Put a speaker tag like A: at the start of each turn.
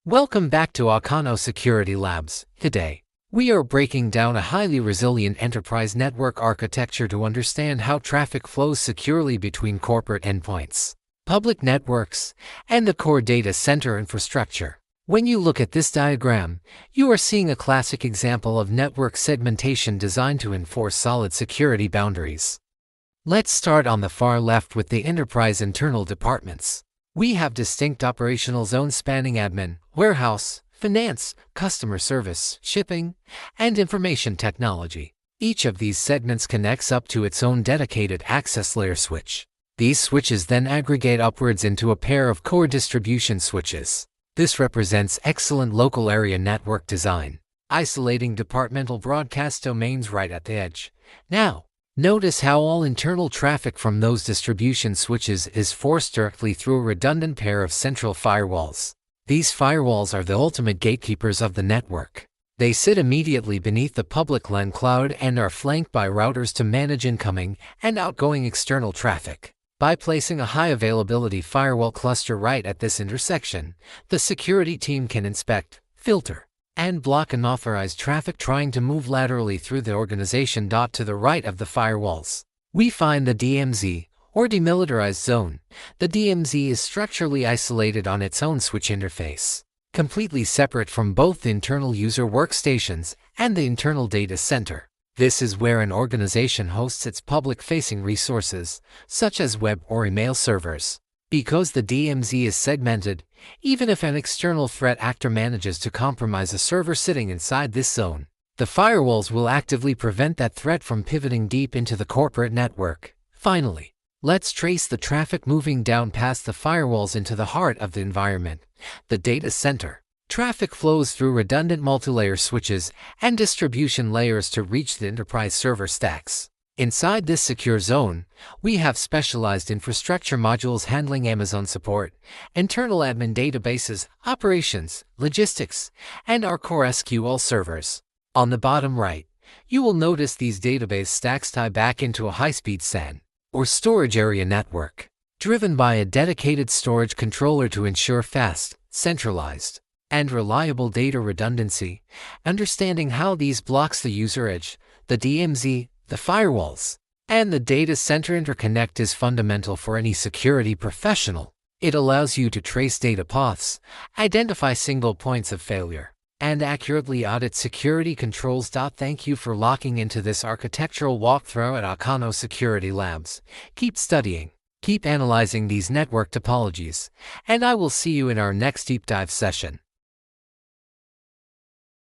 A: Welcome back to Akanno Security Labs. Today, we are breaking down a highly resilient enterprise network architecture to understand how traffic flows securely between corporate endpoints, public networks, and the core data center infrastructure. When you look at this diagram, you are seeing a classic example of network segmentation designed to enforce solid security boundaries. Let's start on the far left with the enterprise internal departments. We have distinct operational zones spanning admin, warehouse, finance, customer service, shipping, and information technology. Each of these segments connects up to its own dedicated access layer switch. These switches then aggregate upwards into a pair of core distribution switches. This represents excellent local area network design, isolating departmental broadcast domains right at the edge. Now, notice how all internal traffic from those distribution switches is forced directly through a redundant pair of central firewalls. These firewalls are the ultimate gatekeepers of the network. They sit immediately beneath the public LAN cloud and are flanked by routers to manage incoming and outgoing external traffic. By placing a high-availability firewall cluster right at this intersection, the security team can inspect, filter, and block unauthorized traffic trying to move laterally through the organization. To the right of the firewalls, we find the DMZ, or demilitarized zone. The DMZ is structurally isolated on its own switch interface, completely separate from both the internal user workstations and the internal data center. This is where an organization hosts its public-facing resources, such as web or email servers. Because the DMZ is segmented, even if an external threat actor manages to compromise a server sitting inside this zone, the firewalls will actively prevent that threat from pivoting deep into the corporate network. Finally, let's trace the traffic moving down past the firewalls into the heart of the environment, the data center. Traffic flows through redundant multilayer switches and distribution layers to reach the enterprise server stacks. Inside this secure zone, we have specialized infrastructure modules handling Amazon support, internal admin databases, operations, logistics, and our core SQL servers. On the bottom right, you will notice these database stacks tie back into a high-speed SAN, or storage area network, driven by a dedicated storage controller to ensure fast, centralized, and reliable data redundancy. Understanding how these blocks the user edge, the DMZ, the firewalls, and the data center interconnect is fundamental for any security professional. It allows you to trace data paths, identify single points of failure, and accurately audit security controls. Thank you for locking into this architectural walkthrough at Akanno Security Labs. Keep studying, keep analyzing these network topologies, and I will see you in our next deep dive session.